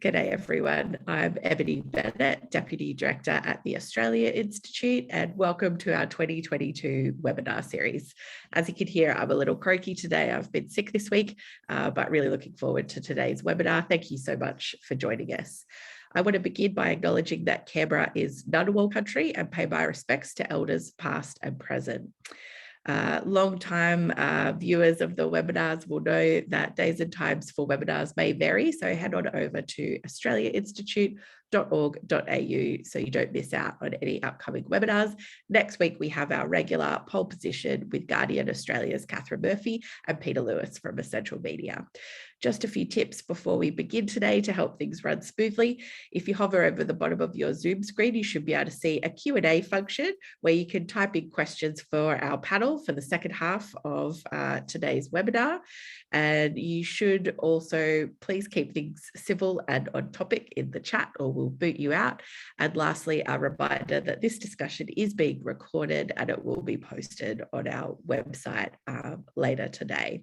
G'day everyone, I'm Ebony Bennett, Deputy Director at the Australia Institute, and welcome to our 2022 webinar series. As you can hear, I'm a little croaky today. I've been sick this week, but really looking forward to today's webinar. Thank you so much for joining us. I want to begin by acknowledging that Canberra is Ngunnawal country and pay my respects to elders past and present. Long-time viewers of the webinars will know that days and times for webinars may vary, so head on over to australiainstitute.org.au so you don't miss out on any upcoming webinars. Next week, we have our regular pole position with Guardian Australia's Catherine Murphy and Peter Lewis from Essential Media. Just a few tips before we begin today to help things run smoothly. If you hover over the bottom of your Zoom screen, you should be able to see a Q&A function where you can type in questions for our panel for the second half of today's webinar. And you should also please keep things civil and on topic in the chat or we'll boot you out. And lastly, a reminder that this discussion is being recorded and it will be posted on our website later today.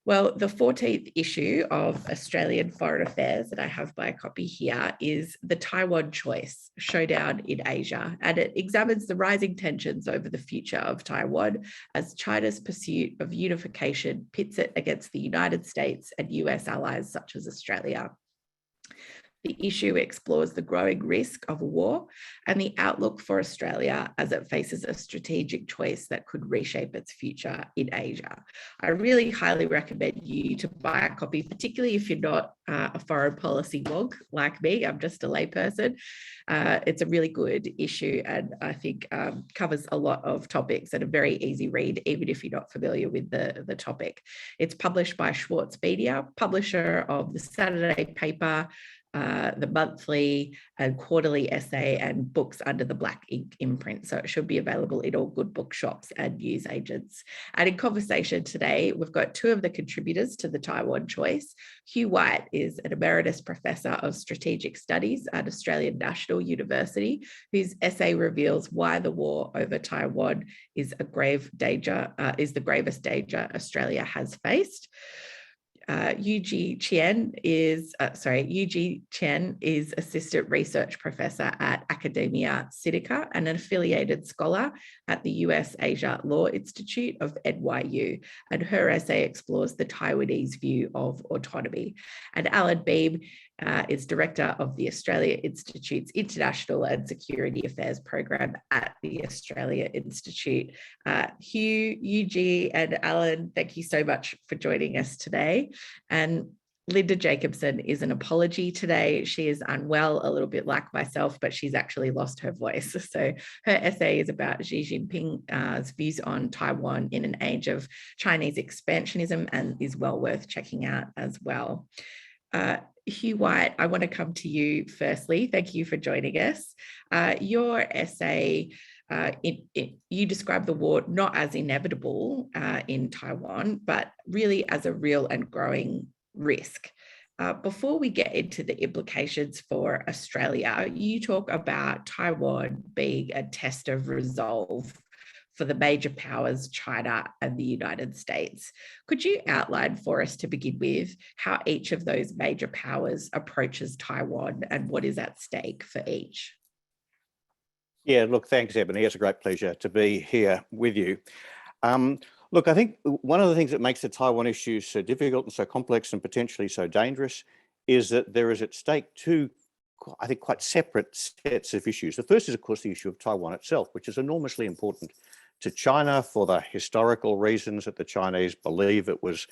Well, the 14th issue of Australian Foreign Affairs that I have my copy here is the Taiwan Choice, Showdown in Asia, and it examines the rising tensions over the future of Taiwan as China's pursuit of unification pits it against the United States and US allies such as Australia. The issue explores the growing risk of a war and the outlook for Australia as it faces a strategic choice that could reshape its future in Asia. I really highly recommend you to buy a copy, particularly if you're not a foreign policy wonk like me. I'm just a layperson. It's a really good issue and I think covers a lot of topics and a very easy read, even if you're not familiar with the topic. It's published by Schwartz Media, publisher of the Saturday paper, the monthly and quarterly essay and books under the Black Ink imprint. So it should be available in all good bookshops and newsagents. And in conversation today, we've got two of the contributors to the Taiwan Choice. Hugh is an Emeritus Professor of Strategic Studies at Australian National University, whose essay reveals why the war over Taiwan is a grave danger, is the gravest danger Australia has faced. Yu-Jie Chen is Assistant Research Professor at Academia Sinica and an affiliated scholar at the US Asia Law Institute of NYU. And her essay explores the Taiwanese view of autonomy. And Allan Behm is Director of the Australia Institute's International and Security Affairs Program at the Australia Institute. Hugh, Yu-Jie and Allan, thank you so much for joining us today. And Linda Jacobson is an apology today. She is unwell, a little bit like myself, but she's actually lost her voice. So her essay is about Xi Jinping's views on Taiwan in an age of Chinese expansionism and is well worth checking out as well. Hugh, I want to come to you firstly. Thank you for joining us. Your essay, you describe the war not as inevitable in Taiwan, but really as a real and growing risk. Before we get into the implications for Australia, you talk about Taiwan being a test of resolve for the major powers, China and the United States. Could you outline for us to begin with how each of those major powers approaches Taiwan and what is at stake for each? Yeah, look, thanks, Ebony. It's a great pleasure to be here with you. Look, I think one of the things that makes the Taiwan issue so difficult and so complex and potentially so dangerous is that there is at stake two, I think, quite separate sets of issues. The first is, of course, the issue of Taiwan itself, which is enormously important to China for the historical reasons that the Chinese believe it was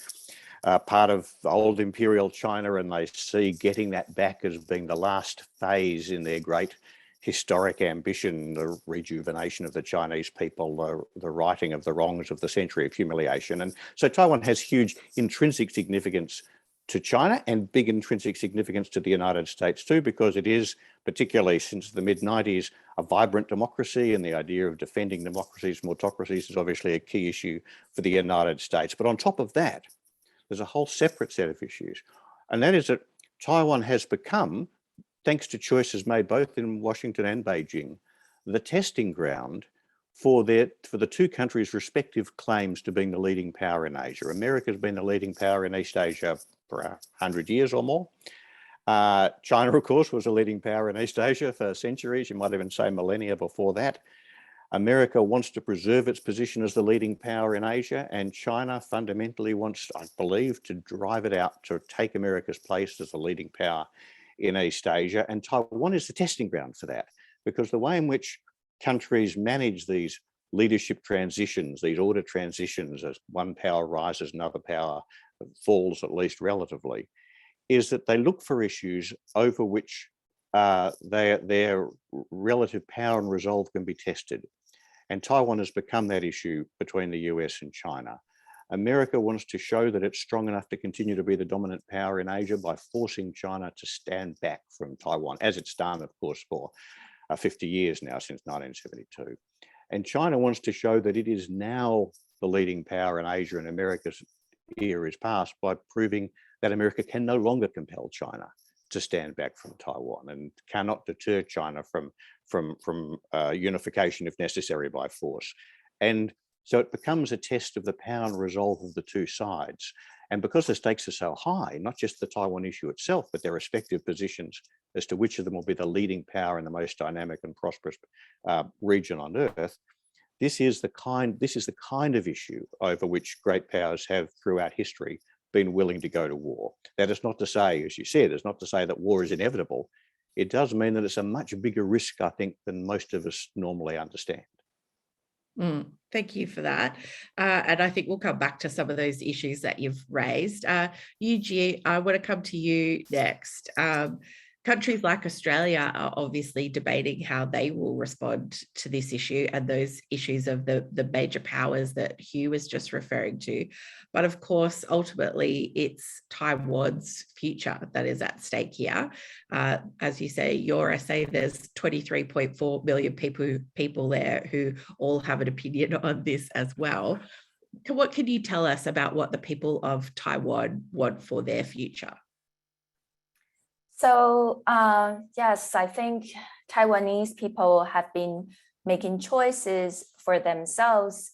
part of old imperial China, and they see getting that back as being the last phase in their great historic ambition, the rejuvenation of the Chinese people, the righting of the wrongs of the century of humiliation. And so Taiwan has huge intrinsic significance to China and big intrinsic significance to the United States too, because it is, particularly since the mid-90s, a vibrant democracy, and the idea of defending democracies from autocracies is obviously a key issue for the United States. But on top of that, there's a whole separate set of issues, and that is that Taiwan has become, thanks to choices made both in Washington and Beijing, the testing ground for the two countries' respective claims to being the leading power in Asia. America's been the leading power in East Asia for 100 years or more. China, of course, was a leading power in East Asia for centuries. You might even say millennia before that. America wants to preserve its position as the leading power in Asia, and China fundamentally wants, I believe, to drive it out, to take America's place as the leading power in East Asia. And Taiwan is the testing ground for that, because the way in which countries manage these leadership transitions, these order transitions, as one power rises, another power falls, at least relatively, is that they look for issues over which their relative power and resolve can be tested. And Taiwan has become that issue between the US and China. America wants to show that it's strong enough to continue to be the dominant power in Asia by forcing China to stand back from Taiwan, as it's done, of course, for 50 years now, since 1972. And China wants to show that it is now the leading power in Asia, and America's era is past, by proving that America can no longer compel China to stand back from Taiwan, and cannot deter China from unification if necessary by force. And so it becomes a test of the power and resolve of the two sides. And because the stakes are so high, not just the Taiwan issue itself, but their respective positions as to which of them will be the leading power in the most dynamic and prosperous region on Earth, this is the kind of issue over which great powers have throughout history been willing to go to war. That is not to say, as you said, it's not to say that war is inevitable. It does mean that it's a much bigger risk, I think, than most of us normally understand. Thank you for that. And I think we'll come back to some of those issues that you've raised. Yu-Jie, I want to come to you next. Countries like Australia are obviously debating how they will respond to this issue and those issues of the major powers that Hugh was just referring to. But of course, ultimately, it's Taiwan's future that is at stake here. As you say, your essay, there's 23.4 million people there who all have an opinion on this as well. What can you tell us about what the people of Taiwan want for their future? So yes, I think Taiwanese people have been making choices for themselves,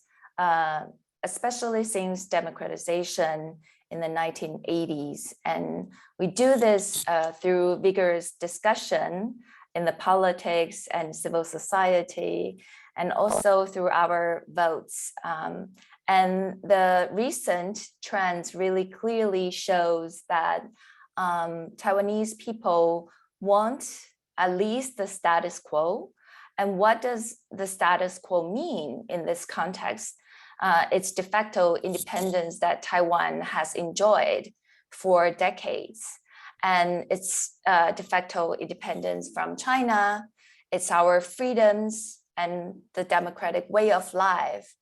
especially since democratization in the 1980s. And we do this through vigorous discussion in the politics and civil society, and also through our votes. And the recent trends really clearly shows that Taiwanese people want at least the status quo. And what does the status quo mean in this context? It's de facto independence that Taiwan has enjoyed for decades. And it's de facto independence from China. It's our freedoms and the democratic way of life.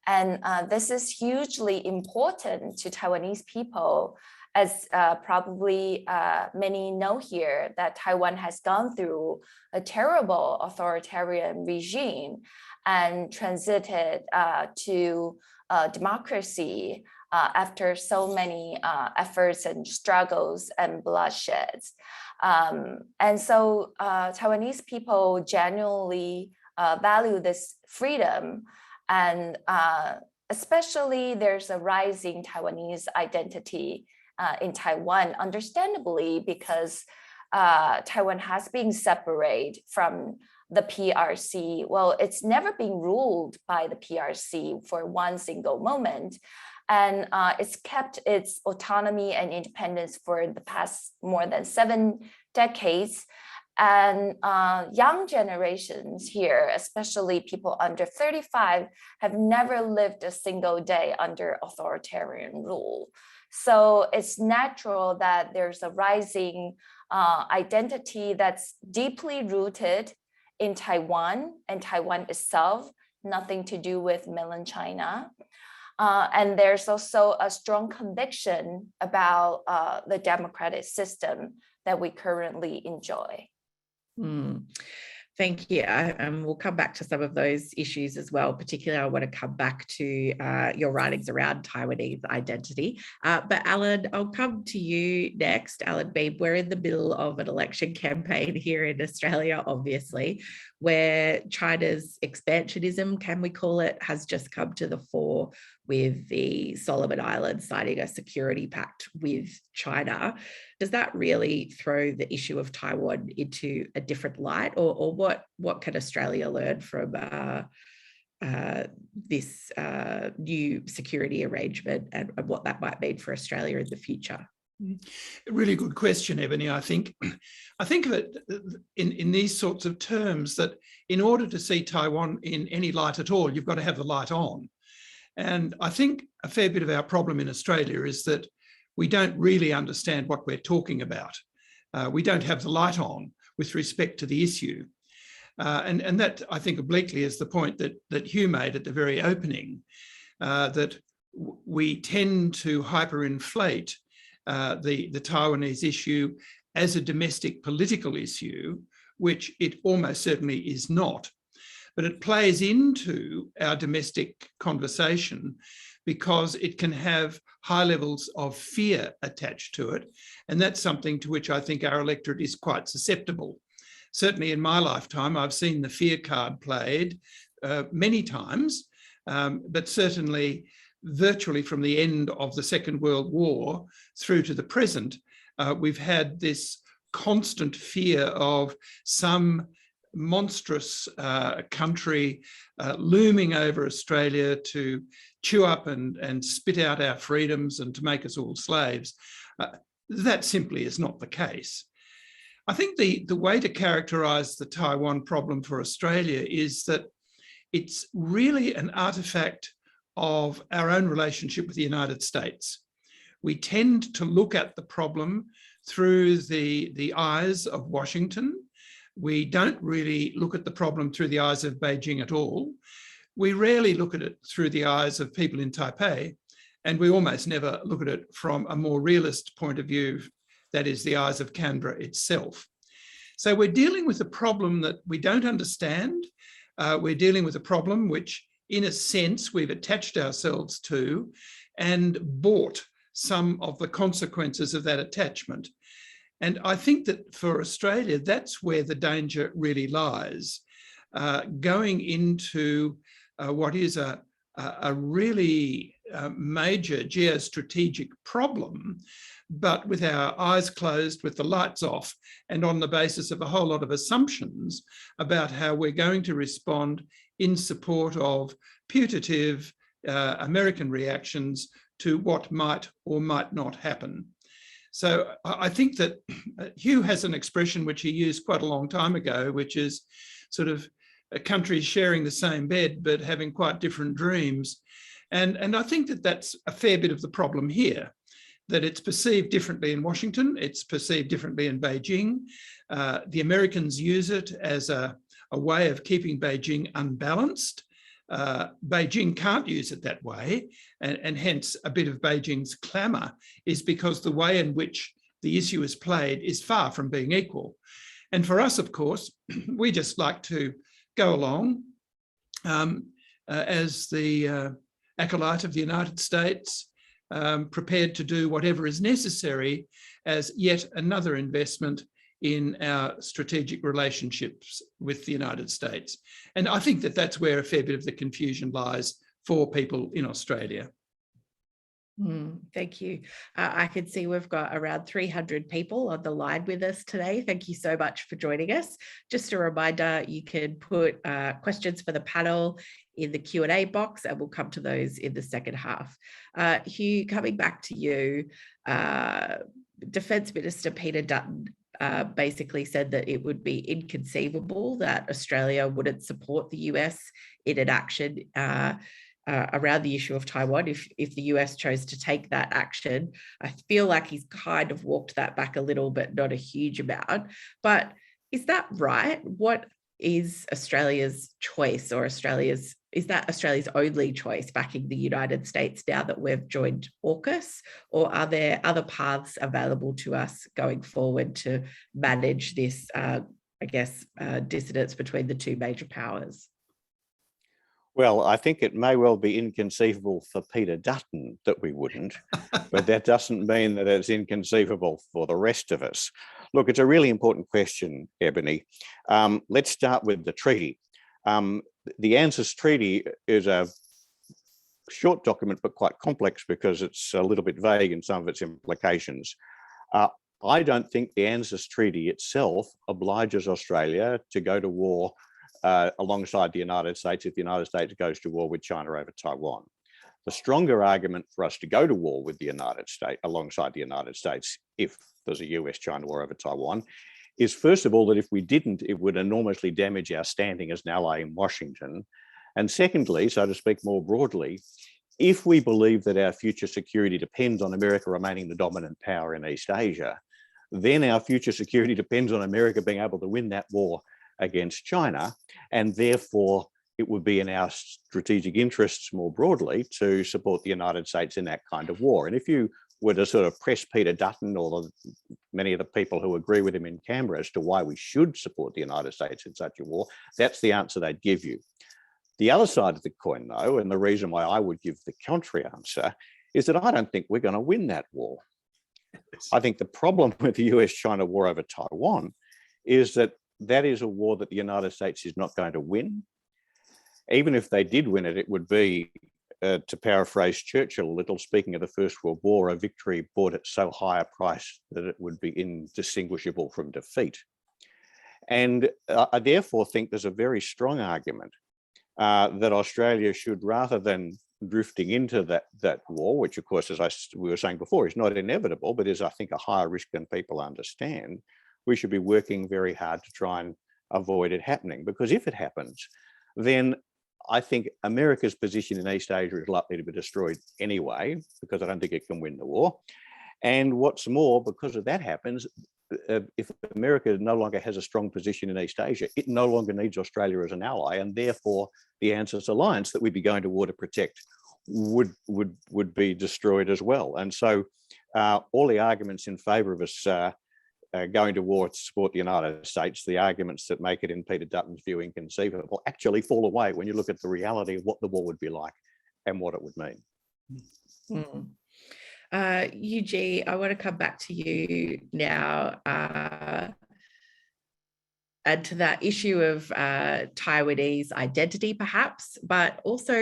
And this is hugely important to Taiwanese people, as probably many know here, that Taiwan has gone through a terrible authoritarian regime and transited to democracy after so many efforts and struggles and bloodsheds. And so Taiwanese people genuinely value this freedom, and especially there's a rising Taiwanese identity in Taiwan, understandably, because Taiwan has been separated from the PRC. Well, it's never been ruled by the PRC for one single moment. And it's kept its autonomy and independence for the past more than 7 decades. And young generations here, especially people under 35, have never lived a single day under authoritarian rule. So it's natural that there's a rising identity that's deeply rooted in Taiwan and Taiwan itself, nothing to do with mainland China. And there's also a strong conviction about the democratic system that we currently enjoy. Thank you. And we'll come back to some of those issues as well. Particularly, I want to come back to your writings around Taiwanese identity. But Allan, I'll come to you next. Allan Behm, we're in the middle of an election campaign here in Australia, obviously, where China's expansionism, can we call it, has just come to the fore with the Solomon Islands signing a security pact with China. Does that really throw the issue of Taiwan into a different light, or what can Australia learn from this new security arrangement and what that might mean for Australia in the future? A really good question, Ebony. I think of it in these sorts of terms, that in order to see Taiwan in any light at all, you've got to have the light on. And I think a fair bit of our problem in Australia is that we don't really understand what we're talking about. We don't have the light on with respect to the issue. And that, I think, obliquely is the point that Hugh made at the very opening, that we tend to hyperinflate the Taiwanese issue as a domestic political issue, which it almost certainly is not. But it plays into our domestic conversation because it can have high levels of fear attached to it. And that's something to which I think our electorate is quite susceptible. Certainly in my lifetime, I've seen the fear card played many times, but certainly virtually from the end of the Second World War through to the present, we've had this constant fear of some monstrous country looming over Australia to chew up and spit out our freedoms and to make us all slaves. That simply is not the case. I think the way to characterise the Taiwan problem for Australia is that it's really an artefact of our own relationship with the United States. We tend to look at the problem through the eyes of Washington. We don't really look at the problem through the eyes of Beijing at all. We rarely look at it through the eyes of people in Taipei, and we almost never look at it from a more realist point of view, that is the eyes of Canberra itself. So we're dealing with a problem that we don't understand. We're dealing with a problem which, in a sense, we've attached ourselves to and bought some of the consequences of that attachment. And I think that for Australia, that's where the danger really lies, going into what is a really major geostrategic problem, but with our eyes closed, with the lights off, and on the basis of a whole lot of assumptions about how we're going to respond in support of putative American reactions to what might or might not happen. So I think that Hugh has an expression which he used quite a long time ago, which is sort of countries sharing the same bed, but having quite different dreams. And I think that that's a fair bit of the problem here, that it's perceived differently in Washington, it's perceived differently in Beijing. The Americans use it as a way of keeping Beijing unbalanced. Beijing can't use it that way, and hence a bit of Beijing's clamour is because the way in which the issue is played is far from being equal. And for us, of course, we just like to go along as the acolyte of the United States, prepared to do whatever is necessary as yet another investment in our strategic relationships with the United States. And I think that that's where a fair bit of the confusion lies for people in Australia. Thank you. I can see we've got around 300 people on the line with us today. Thank you so much for joining us. Just a reminder, you can put questions for the panel in the Q&A box, and we'll come to those in the second half. Hugh, coming back to you, Defence Minister Peter Dutton basically said that it would be inconceivable that Australia wouldn't support the US in an action around the issue of Taiwan if the US chose to take that action. I feel like he's kind of walked that back a little, but not a huge amount. But is that right? What is Australia's choice, or is that Australia's only choice, backing the United States now that we've joined AUKUS? Or are there other paths available to us going forward to manage this, dissonance between the two major powers? Well, I think it may well be inconceivable for Peter Dutton that we wouldn't, but that doesn't mean that it's inconceivable for the rest of us. Look, it's a really important question, Ebony. Let's start with the treaty. The Ansys Treaty is a short document, but quite complex because it's a little bit vague in some of its implications. I don't think the Ansys Treaty itself obliges Australia to go to war alongside the United States if the United States goes to war with China over Taiwan. The stronger argument for us to go to war with the United States, alongside the United States, if there's a US-China war over Taiwan, is first of all that if we didn't, it would enormously damage our standing as an ally in Washington. And secondly, so to speak more broadly, if we believe that our future security depends on America remaining the dominant power in East Asia, then our future security depends on America being able to win that war against China, and therefore it would be in our strategic interests more broadly to support the United States in that kind of war. And if you were to sort of press Peter Dutton or many of the people who agree with him in Canberra as to why we should support the United States in such a war, that's the answer they'd give you. The other side of the coin, though, and the reason why I would give the contrary answer, is that I don't think we're going to win that war. I think the problem with the US-China war over Taiwan is that that is a war that the United States is not going to win. Even if they did win it, it would be, to paraphrase Churchill a little, speaking of the First World War, a victory bought at so high a price that it would be indistinguishable from defeat. And I therefore think there's a very strong argument that Australia should, rather than drifting into that war, which of course, as we were saying before, is not inevitable, but is, I think, a higher risk than people understand, we should be working very hard to try and avoid it happening. Because if it happens, then I think America's position in East Asia is likely to be destroyed anyway, because I don't think it can win the war. And what's more, because if that happens, if America no longer has a strong position in East Asia, it no longer needs Australia as an ally, and therefore the Ansys alliance that we'd be going to war to protect would be destroyed as well. And so all the arguments in favour of us going to war to support the United States, the arguments that make it, in Peter Dutton's view, inconceivable, actually fall away when you look at the reality of what the war would be like and what it would mean. Yu-Jie, I want to come back to you now and to that issue of Taiwanese identity, perhaps, but also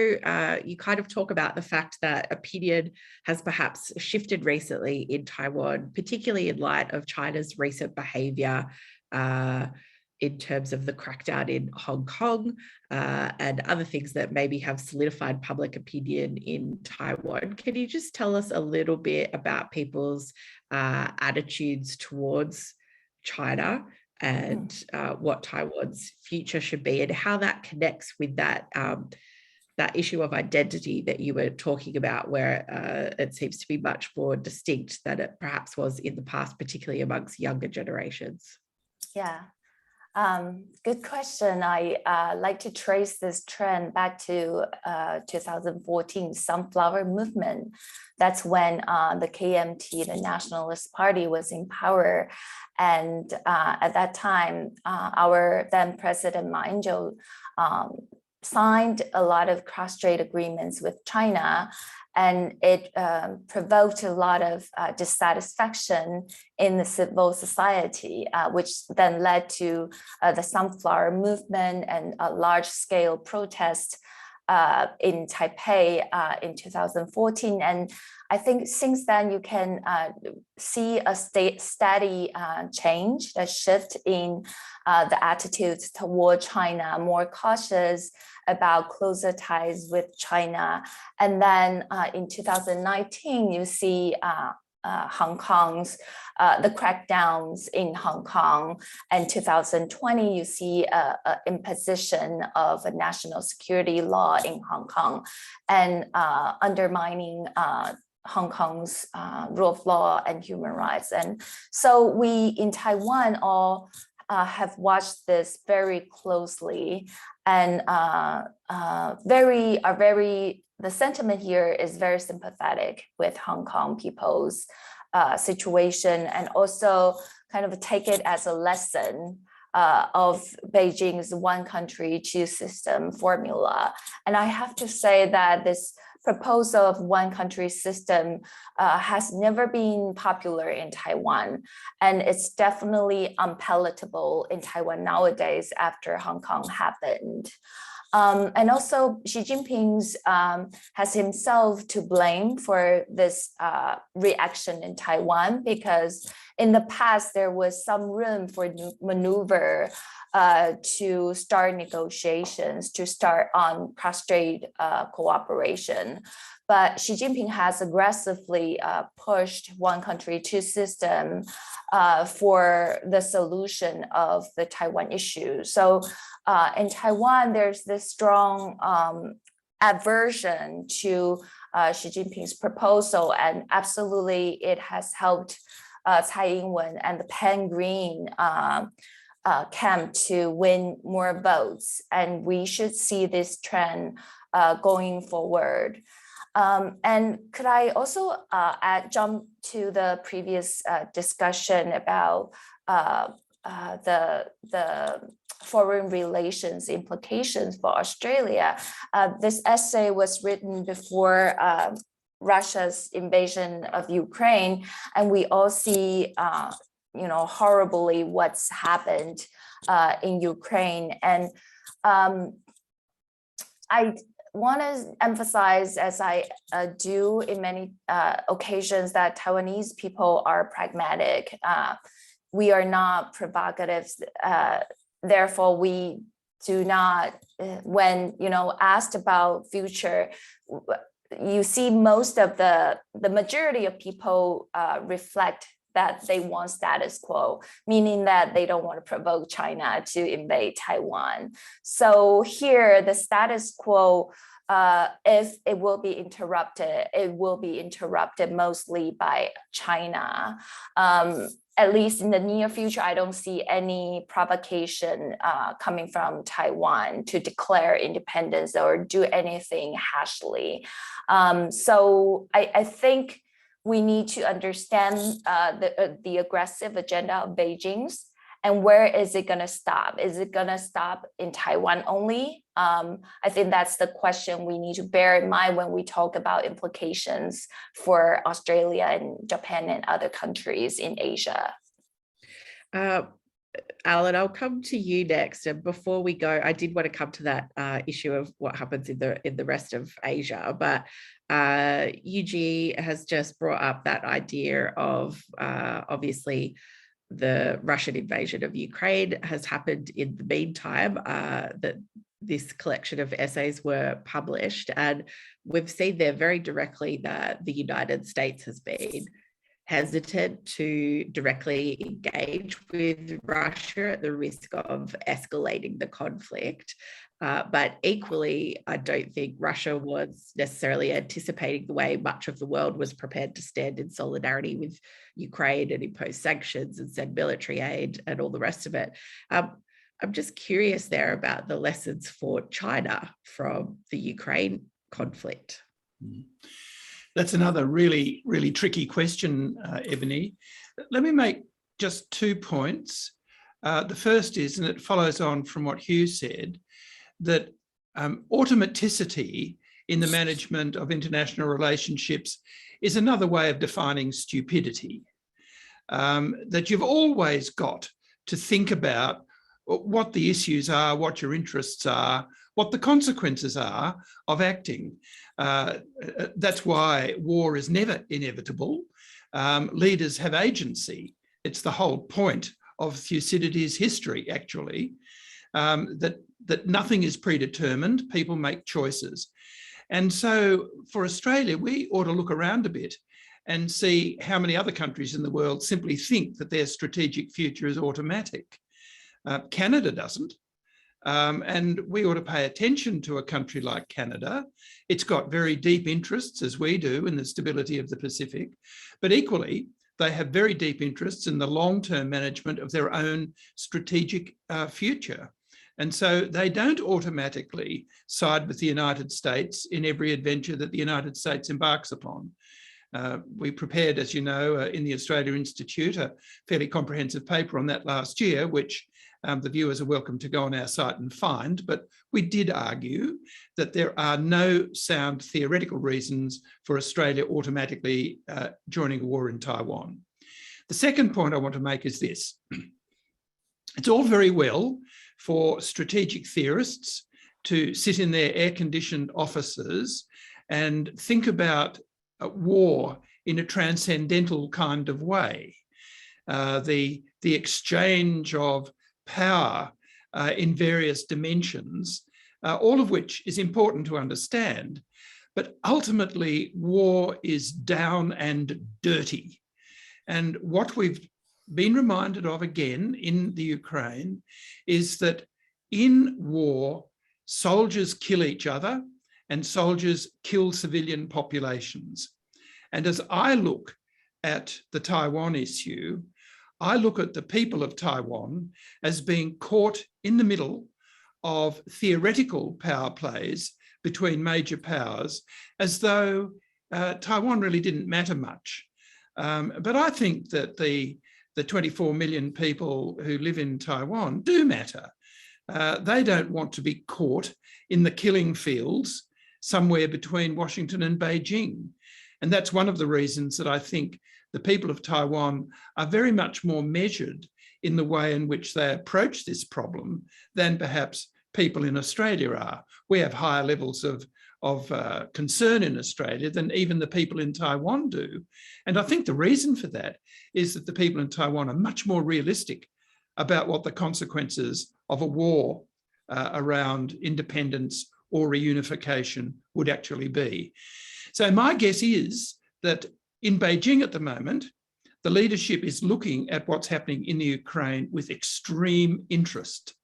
you kind of talk about the fact that opinion has perhaps shifted recently in Taiwan, particularly in light of China's recent behaviour in terms of the crackdown in Hong Kong and other things that maybe have solidified public opinion in Taiwan. Can you just tell us a little bit about people's attitudes towards China and what Taiwan's future should be, and how that connects with that that issue of identity that you were talking about, where it seems to be much more distinct than it perhaps was in the past, particularly amongst younger generations? Yeah, good question. I like to trace this trend back to 2014 sunflower movement. That's when the KMT, the Nationalist Party, was in power. And at that time, our then President Ma Ying-jeou signed a lot of cross-strait agreements with China, and it provoked a lot of dissatisfaction in the civil society, which then led to the sunflower movement and a large-scale protest in Taipei in 2014. And I think since then you can see a steady change, a shift in the attitudes toward China, more cautious about closer ties with China. And then in 2019, you see Hong Kong's, the crackdowns in Hong Kong, and 2020, you see imposition of a national security law in Hong Kong and undermining Hong Kong's rule of law and human rights. And so we in Taiwan all have watched this very closely, and the sentiment here is very sympathetic with Hong Kong people's situation, and also kind of take it as a lesson of Beijing's one country, two system formula. And I have to say that this proposal of one country system has never been popular in Taiwan, and it's definitely unpalatable in Taiwan nowadays after Hong Kong happened. And also Xi Jinping's has himself to blame for this reaction in Taiwan, because in the past there was some room for maneuver to start negotiations, to start on cross-strait cooperation. But Xi Jinping has aggressively pushed one country, two system for the solution of the Taiwan issue. So in Taiwan, there's this strong aversion to Xi Jinping's proposal, and absolutely it has helped Tsai Ing-wen and the pan-green camp to win more votes. And we should see this trend going forward. And could I also jump to the previous discussion about the foreign relations implications for Australia? This essay was written before Russia's invasion of Ukraine, and we all see, horribly what's happened in Ukraine. And I want to emphasize, as I do in many occasions, that Taiwanese people are pragmatic. We are not provocative. Therefore, we do not, when asked about future, you see most of the majority of people reflect that they want status quo, meaning that they don't want to provoke China to invade Taiwan. So here, the status quo, if it will be interrupted, it will be interrupted mostly by China. At least in the near future, I don't see any provocation coming from Taiwan to declare independence or do anything hashly. So I think we need to understand the aggressive agenda of Beijing's, and where is it going to stop? Is it going to stop in Taiwan only? I think that's the question we need to bear in mind when we talk about implications for Australia and Japan and other countries in Asia. Allan, I'll come to you next. And before we go, I did want to come to that issue of what happens in the rest of Asia. But Yu-Jie has just brought up that idea of obviously the Russian invasion of Ukraine has happened in the meantime, that this collection of essays were published. And we've seen there very directly that the United States has been hesitant to directly engage with Russia at the risk of escalating the conflict. But equally, I don't think Russia was necessarily anticipating the way much of the world was prepared to stand in solidarity with Ukraine and impose sanctions and send military aid and all the rest of it. I'm just curious there about the lessons for China from the Ukraine conflict. That's another really, really tricky question, Ebony. Let me make just 2 points. The first is, and it follows on from what Hugh said, that automaticity in the management of international relationships is another way of defining stupidity. That you've always got to think about what the issues are, what your interests are, what the consequences are of acting. That's why war is never inevitable. Leaders have agency. It's the whole point of Thucydides' history, actually, that nothing is predetermined, people make choices. And so for Australia, we ought to look around a bit and see how many other countries in the world simply think that their strategic future is automatic. Canada doesn't. And we ought to pay attention to a country like Canada. It's got very deep interests, as we do, in the stability of the Pacific, but equally, they have very deep interests in the long-term management of their own strategic future. And so they don't automatically side with the United States in every adventure that the United States embarks upon. We prepared, as you know, in the Australia Institute, a fairly comprehensive paper on that last year, which the viewers are welcome to go on our site and find, but we did argue that there are no sound theoretical reasons for Australia automatically joining a war in Taiwan. The second point I want to make is this. It's all very well for strategic theorists to sit in their air-conditioned offices and think about war in a transcendental kind of way. The exchange of power in various dimensions, all of which is important to understand. But ultimately, war is down and dirty. And what we've been reminded of again in the Ukraine is that in war, soldiers kill each other and soldiers kill civilian populations. And as I look at the Taiwan issue, I look at the people of Taiwan as being caught in the middle of theoretical power plays between major powers, as though Taiwan really didn't matter much. But I think that the 24 million people who live in Taiwan do matter. They don't want to be caught in the killing fields somewhere between Washington and Beijing. And that's one of the reasons that I think the people of Taiwan are very much more measured in the way in which they approach this problem than perhaps people in Australia are. We have higher levels of concern in Australia than even the people in Taiwan do. And I think the reason for that is that the people in Taiwan are much more realistic about what the consequences of a war around independence or reunification would actually be. So my guess is that in Beijing at the moment, the leadership is looking at what's happening in the Ukraine with extreme interest.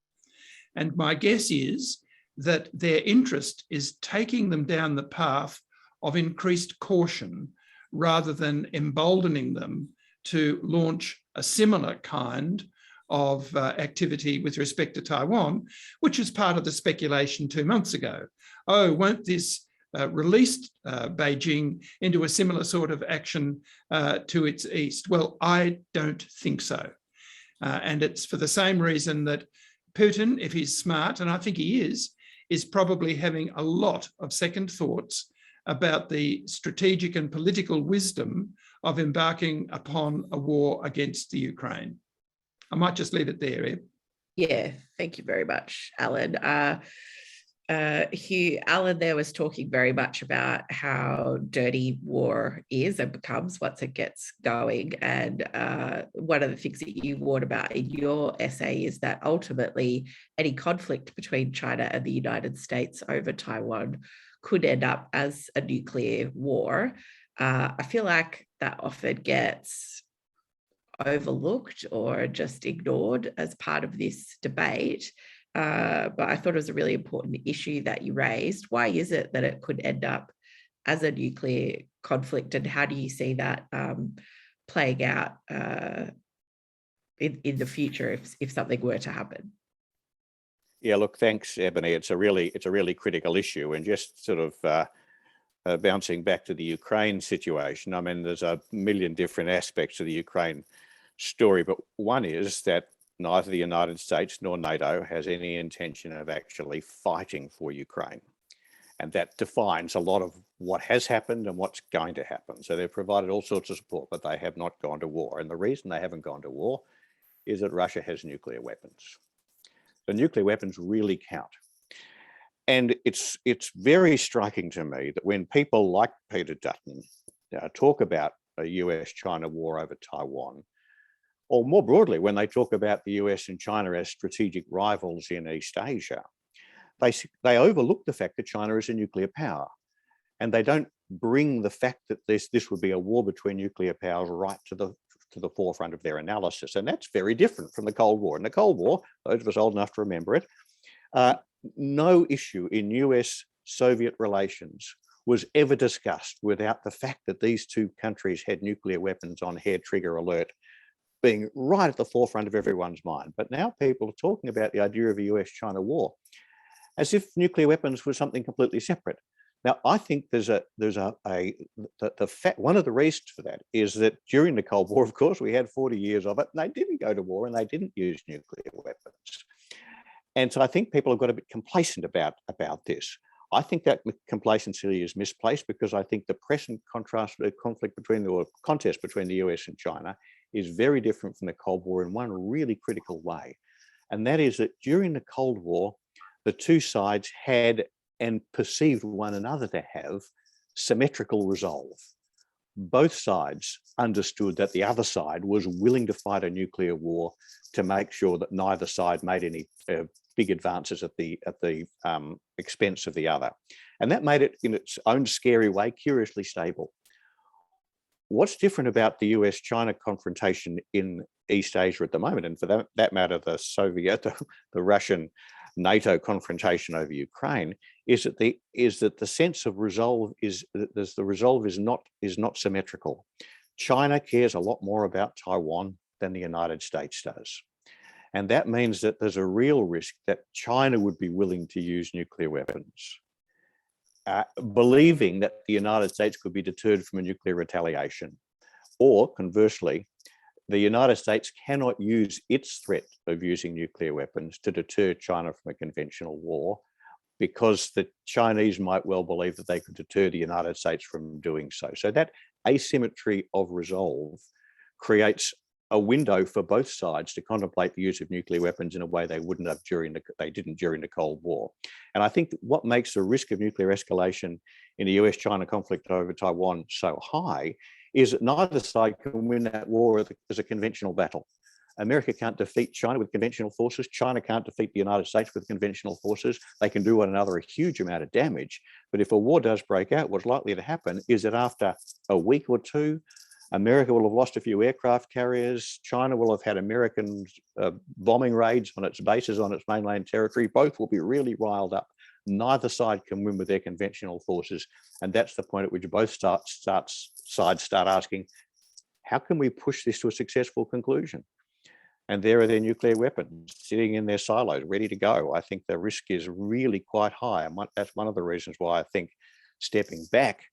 And my guess is that their interest is taking them down the path of increased caution rather than emboldening them to launch a similar kind of activity with respect to Taiwan, which was part of the speculation 2 months ago. Oh, won't this release Beijing into a similar sort of action to its east? Well, I don't think so. And it's for the same reason that Putin, if he's smart, and I think he is probably having a lot of second thoughts about the strategic and political wisdom of embarking upon a war against the Ukraine. I might just leave it there, Eb. Yeah, thank you very much, Allan. Hugh, Allan there was talking very much about how dirty war is and becomes once it gets going. And one of the things that you warn about in your essay is that ultimately any conflict between China and the United States over Taiwan could end up as a nuclear war. I feel like that often gets overlooked or just ignored as part of this debate. But I thought it was a really important issue that you raised. Why is it that it could end up as a nuclear conflict, and how do you see that playing out in the future if something were to happen? Yeah, look, thanks, Ebony. It's a really critical issue, and just sort of bouncing back to the Ukraine situation. I mean, there's a million different aspects of the Ukraine story, but one is that neither the United States nor NATO has any intention of actually fighting for Ukraine. And that defines a lot of what has happened and what's going to happen. So they've provided all sorts of support, but they have not gone to war. And the reason they haven't gone to war is that Russia has nuclear weapons. The nuclear weapons really count. And it's very striking to me that when people like Peter Dutton talk about a US-China war over Taiwan, or more broadly, when they talk about the US and China as strategic rivals in East Asia, they overlook the fact that China is a nuclear power. And they don't bring the fact that this would be a war between nuclear powers right to the forefront of their analysis. And that's very different from the Cold War. In the Cold War, those of us old enough to remember it, no issue in US-Soviet relations was ever discussed without the fact that these two countries had nuclear weapons on hair trigger alert being right at the forefront of everyone's mind. But now people are talking about the idea of a US-China war as if nuclear weapons was something completely separate. Now, I think one of the reasons for that is that during the Cold War, of course, we had 40 years of it, and they didn't go to war and they didn't use nuclear weapons. And so I think people have got a bit complacent about this. I think that complacency is misplaced because I think the present contest between the US and China is very different from the Cold War in one really critical way. And that is that during the Cold War, the two sides had and perceived one another to have symmetrical resolve. Both sides understood that the other side was willing to fight a nuclear war to make sure that neither side made any big advances at the expense of the other. And that made it, in its own scary way, curiously stable. What's different about the US-China confrontation in East Asia at the moment, and for that matter, the Russian NATO confrontation over Ukraine, is that the sense of resolve is not symmetrical. China cares a lot more about Taiwan than the United States does. And that means that there's a real risk that China would be willing to use nuclear weapons, believing that the United States could be deterred from a nuclear retaliation. Or conversely, the United States cannot use its threat of using nuclear weapons to deter China from a conventional war, because the Chinese might well believe that they could deter the United States from doing so. So that asymmetry of resolve creates a window for both sides to contemplate the use of nuclear weapons in a way they wouldn't have during the Cold War. And I think what makes the risk of nuclear escalation in the US-China conflict over Taiwan so high is that neither side can win that war as a conventional battle. America can't defeat China with conventional forces. China can't defeat the United States with conventional forces. They can do one another a huge amount of damage. But if a war does break out, what's likely to happen is that after a week or two, America will have lost a few aircraft carriers. China will have had American bombing raids on its bases on its mainland territory. Both will be really riled up. Neither side can win with their conventional forces. And that's the point at which both sides start asking, how can we push this to a successful conclusion? And there are their nuclear weapons sitting in their silos, ready to go. I think the risk is really quite high. And that's one of the reasons why I think stepping back,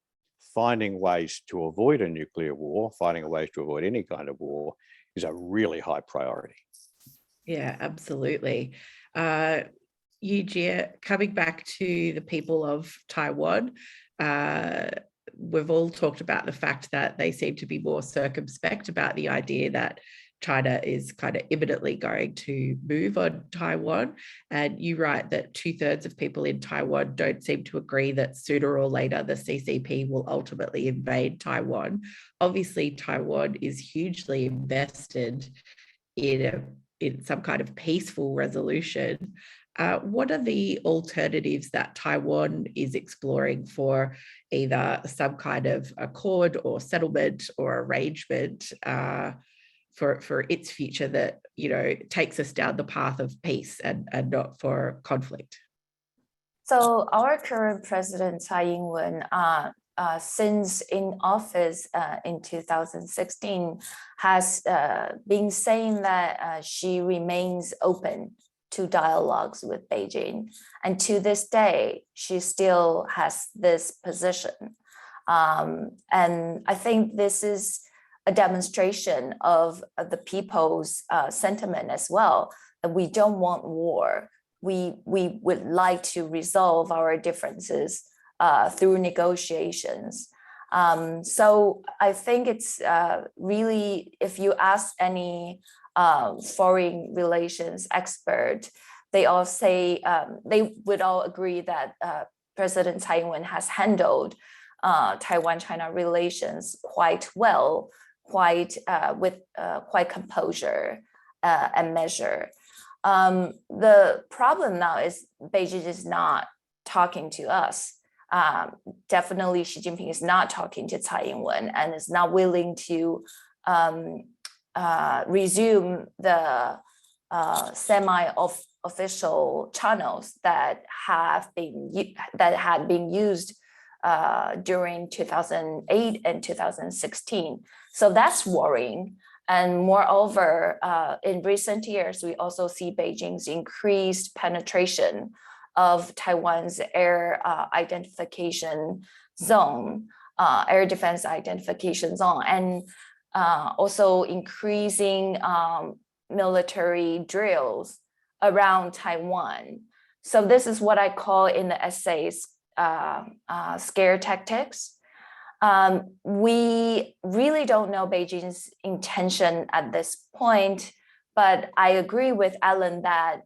finding ways to avoid a nuclear war, finding ways to avoid any kind of war is a really high priority. Yeah, absolutely. Yu-Jie, coming back to the people of Taiwan, we've all talked about the fact that they seem to be more circumspect about the idea that China is kind of imminently going to move on Taiwan. And you write that 2/3 of people in Taiwan don't seem to agree that sooner or later the CCP will ultimately invade Taiwan. Obviously, Taiwan is hugely invested in some kind of peaceful resolution. What are the alternatives that Taiwan is exploring for either some kind of accord or settlement or arrangement for its future that, takes us down the path of peace and not for conflict? So our current president, Tsai Ing-wen, since in office in 2016, has been saying that she remains open to dialogues with Beijing. And to this day, she still has this position. And I think this is a demonstration of the people's sentiment as well, that we don't want war. We would like to resolve our differences through negotiations. So I think it's really, if you ask any foreign relations expert, they all say, they would all agree that President Tsai Ing-wen has handled Taiwan-China relations quite well, with quite composure and measure. The problem now is Beijing is not talking to us. Definitely Xi Jinping is not talking to Tsai Ing-wen and is not willing to resume the semi-official channels that had been used during 2008 and 2016. So that's worrying. And moreover, in recent years, we also see Beijing's increased penetration of Taiwan's air identification zone, air defense identification zone, and also increasing military drills around Taiwan. So this is what I call in the essays scare tactics. We really don't know Beijing's intention at this point, but I agree with Allan that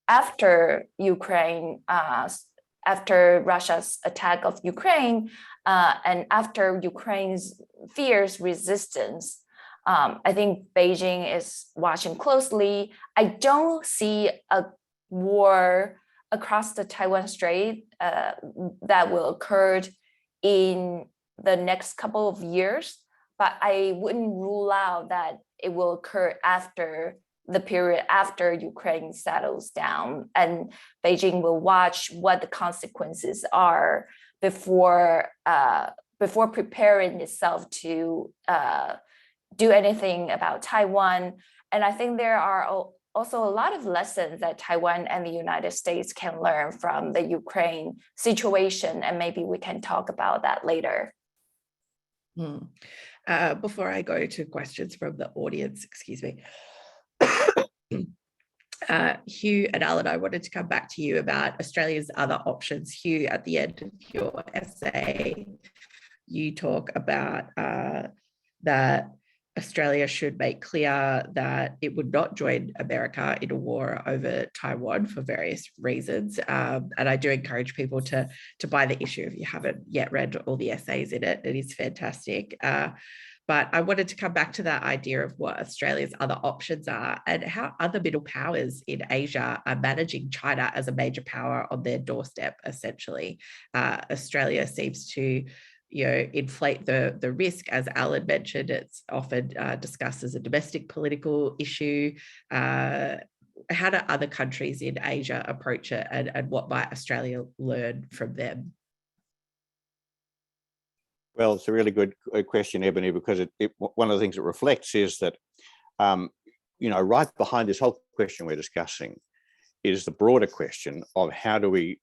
after Ukraine, after Russia's attack of Ukraine, and after Ukraine's fierce resistance, I think Beijing is watching closely. I don't see a war across the Taiwan Strait that will occur in the next couple of years, but I wouldn't rule out that it will occur after the period after Ukraine settles down, and Beijing will watch what the consequences are before preparing itself to do anything about Taiwan. And I think there are also a lot of lessons that Taiwan and the United States can learn from the Ukraine situation, and maybe we can talk about that later. Before I go to questions from the audience, excuse me, Hugh and Allan, I wanted to come back to you about Australia's other options. Hugh, at the end of your essay, you talk about that Australia should make clear that it would not join America in a war over Taiwan for various reasons. And I do encourage people to buy the issue if you haven't yet read all the essays in it. It is fantastic. But I wanted to come back to that idea of what Australia's other options are and how other middle powers in Asia are managing China as a major power on their doorstep, essentially. Australia seems to inflate the risk. As Allan mentioned, it's often discussed as a domestic political issue. How do other countries in Asia approach it, and what might Australia learn from them? Well, it's a really good question, Ebony, because one of the things it reflects is that, right behind this whole question we're discussing is the broader question of how do we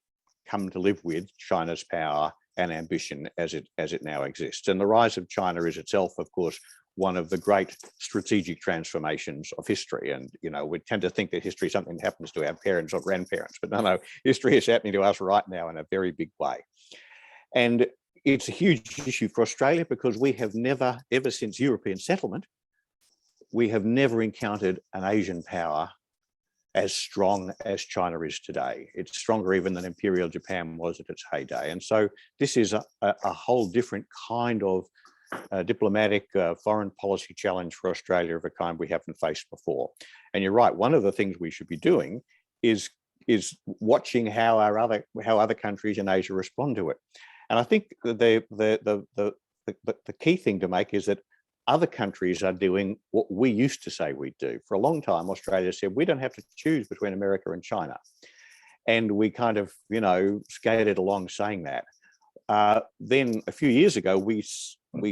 come to live with China's power and ambition as it now exists. And the rise of China is itself, of course, one of the great strategic transformations of history. And, we tend to think that history is something that happens to our parents or grandparents, but no, history is happening to us right now in a very big way. And it's a huge issue for Australia because we have never, ever since European settlement, we have never encountered an Asian power as strong as China is today. It's stronger even than Imperial Japan was at its heyday. And so this is a whole different kind of diplomatic foreign policy challenge for Australia of a kind we haven't faced before. And you're right, one of the things we should be doing is watching how other countries in Asia respond to it. And I think the key thing to make is that other countries are doing what we used to say we'd do. For a long time, Australia said, we don't have to choose between America and China. And we kind of, skated along saying that. Then a few years ago, we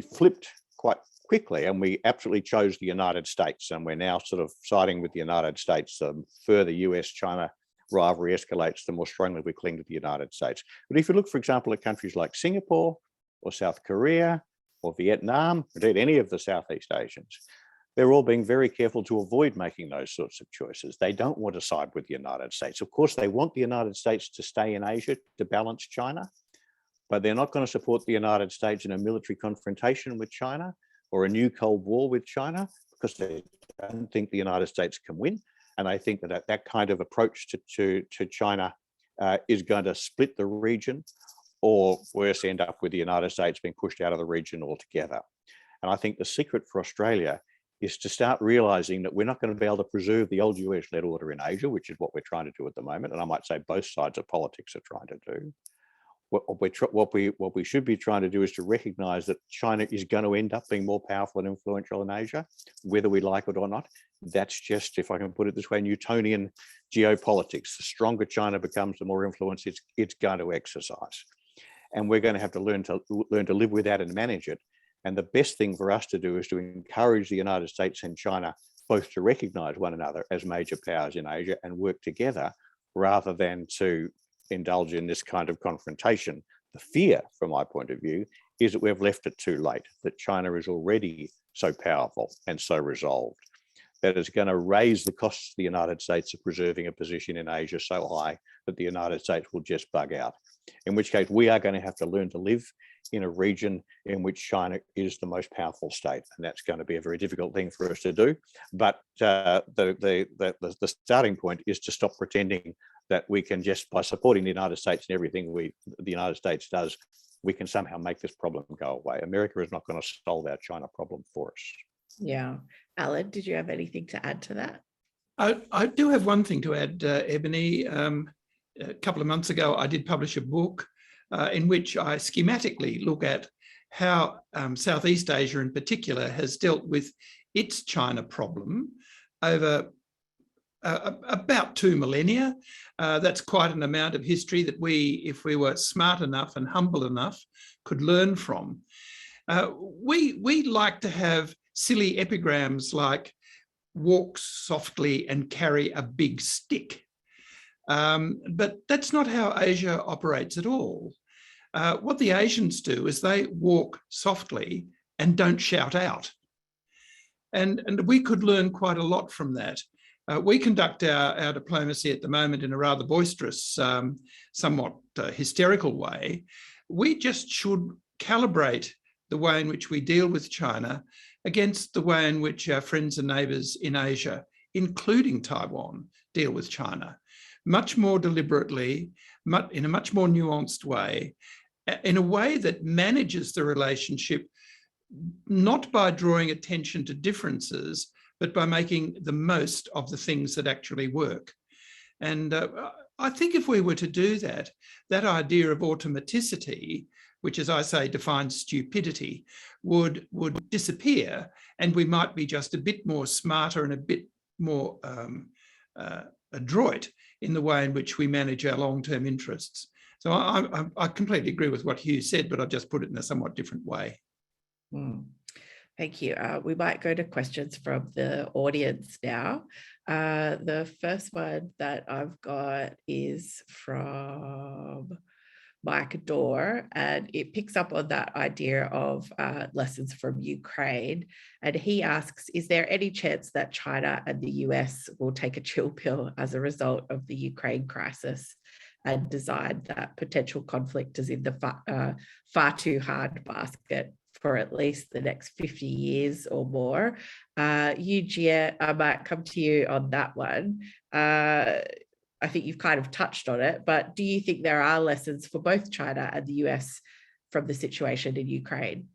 flipped quite quickly and we absolutely chose the United States. And we're now sort of siding with the United States. Further US-China rivalry escalates, the more strongly we cling to the United States. But if you look, for example, at countries like Singapore or South Korea or Vietnam, indeed any of the Southeast Asians, they're all being very careful to avoid making those sorts of choices. They don't want to side with the United States. Of course, they want the United States to stay in Asia to balance China, but they're not going to support the United States in a military confrontation with China or a new Cold War with China because they don't think the United States can win. And I think that kind of approach to China is going to split the region, or worse, end up with the United States being pushed out of the region altogether. And I think the secret for Australia is to start realizing that we're not going to be able to preserve the old US-led order in Asia, which is what we're trying to do at the moment. And I might say both sides of politics are trying to do. What we should be trying to do is to recognize that China is going to end up being more powerful and influential in Asia, whether we like it or not. That's just, if I can put it this way, Newtonian geopolitics. The stronger China becomes, the more influence it's going to exercise. And we're going to have to learn to live with that and manage it. And the best thing for us to do is to encourage the United States and China both to recognize one another as major powers in Asia and work together rather than to indulge in this kind of confrontation. The fear, from my point of view, is that we've left it too late, that China is already so powerful and so resolved that it's going to raise the costs to the United States of preserving a position in Asia so high that the United States will just bug out. in which case we are going to have to learn to live in a region in which China is the most powerful state, and that's going to be a very difficult thing for us to do. But the starting point is to stop pretending that we can just, by supporting the United States and everything the United States does, we can somehow make this problem go away. America is not going to solve our China problem for us. Yeah. Allan, did you have anything to add to that? I do have one thing to add, Ebony. A couple of months ago, I did publish a book in which I schematically look at how Southeast Asia in particular has dealt with its China problem over about 2 millennia. That's quite an amount of history that we, if we were smart enough and humble enough, could learn from. We like to have silly epigrams like walk softly and carry a big stick. But that's not how Asia operates at all. What the Asians do is they walk softly and don't shout out. And we could learn quite a lot from that. We conduct our diplomacy at the moment in a rather boisterous, somewhat hysterical way. We just should calibrate the way in which we deal with China against the way in which our friends and neighbours in Asia, including Taiwan, deal with China. Much more deliberately, in a much more nuanced way, in a way that manages the relationship, not by drawing attention to differences, but by making the most of the things that actually work. And I think if we were to do that, that idea of automaticity, which, as I say, defines stupidity, would disappear, and we might be just a bit more smarter and a bit more adroit in the way in which we manage our long-term interests. So I completely agree with what Hugh said, but I've just put it in a somewhat different way. Thank you. We might go to questions from the audience now. The first one that I've got is from Mike Dorr, and it picks up on that idea of lessons from Ukraine. And he asks, is there any chance that China and the US will take a chill pill as a result of the Ukraine crisis and decide that potential conflict is in the far too hard basket for at least the next 50 years or more? Yu-Jie, I might come to you on that one. I think you've kind of touched on it, but do you think there are lessons for both China and the US from the situation in Ukraine?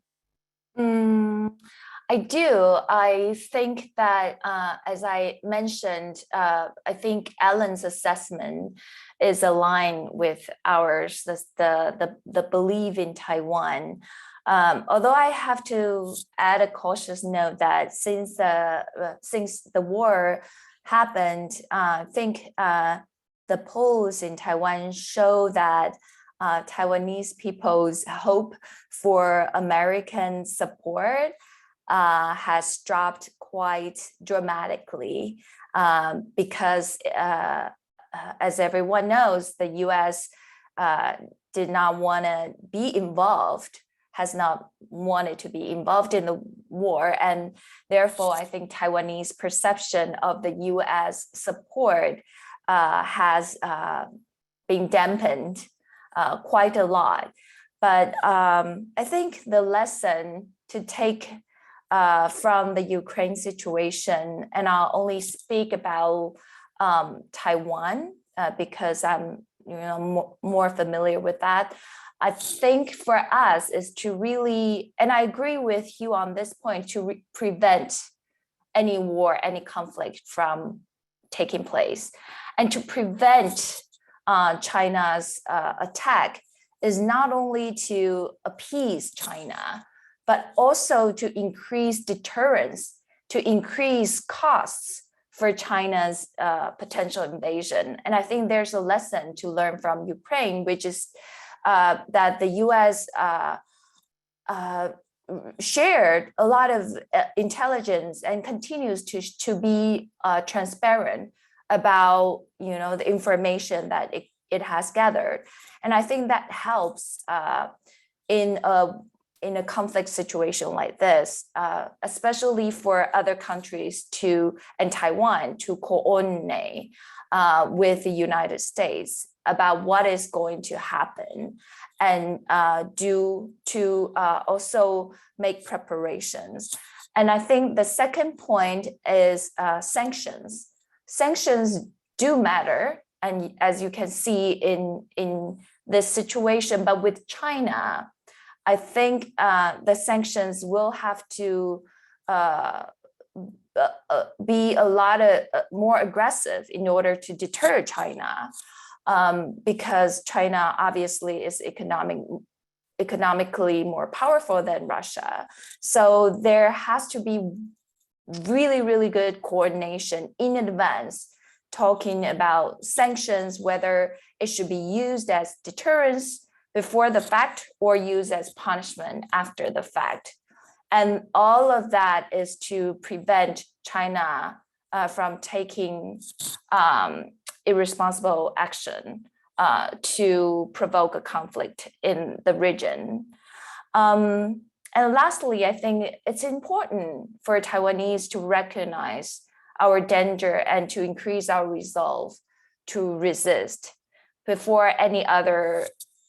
I do. I think that, as I mentioned, I think Allan's assessment is aligned with ours, the belief in Taiwan. Although I have to add a cautious note that since the war happened, I think the polls in Taiwan show that Taiwanese people's hope for American support has dropped quite dramatically because, as everyone knows, the US did not want to be involved, has not wanted to be involved in the war. And therefore, I think Taiwanese perception of the US support has been dampened quite a lot. But I think the lesson to take from the Ukraine situation, and I'll only speak about Taiwan because I'm more familiar with that. I think for us is to really, and I agree with Hugh on this point, to prevent any war, any conflict from taking place. And to prevent China's attack is not only to appease China, but also to increase deterrence, to increase costs for China's potential invasion. And I think there's a lesson to learn from Ukraine, which is that the US shared a lot of intelligence and continues to be transparent about the information that it has gathered. And I think that helps in a conflict situation like this, especially for other countries and Taiwan to coordinate with the United States about what is going to happen, and also make preparations. And I think the second point is sanctions. Sanctions do matter, and as you can see in this situation, but with China, I think the sanctions will have to be a lot more aggressive in order to deter China, because China obviously is economically more powerful than Russia. So there has to be really, really good coordination in advance, talking about sanctions, whether it should be used as deterrence before the fact or used as punishment after the fact. And all of that is to prevent China from taking irresponsible action to provoke a conflict in the region. And lastly, I think it's important for Taiwanese to recognize our danger and to increase our resolve to resist before any other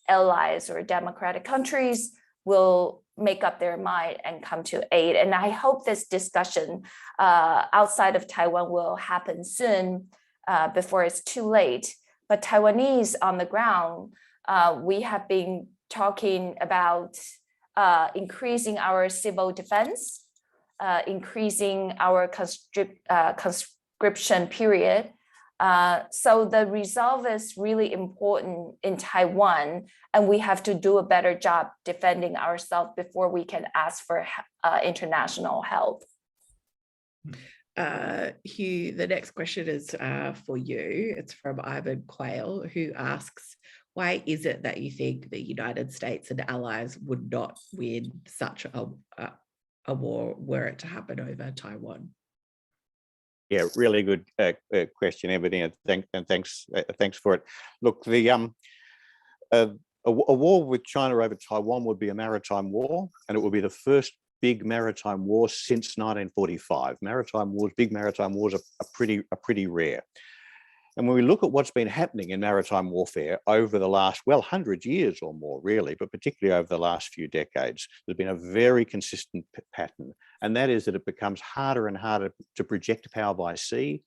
allies or democratic countries will make up their mind and come to aid. And I hope this discussion outside of Taiwan will happen soon before it's too late. But Taiwanese on the ground, we have been talking about increasing our civil defense, increasing our conscription period. So the resolve is really important in Taiwan, and we have to do a better job defending ourselves before we can ask for international help. Hugh, the next question is for you. It's from Ivan Quayle, who asks, why is it that you think the United States and allies would not win such a war were it to happen over Taiwan? Yeah, really good question, Ebony, and thanks for it. Look, a war with China over Taiwan would be a maritime war, and it would be the first big maritime war since 1945. Big maritime wars are pretty rare. And when we look at what's been happening in maritime warfare over the last, 100 years or more, really, but particularly over the last few decades, there's been a very consistent pattern. And that is that it becomes harder and harder to project power by sea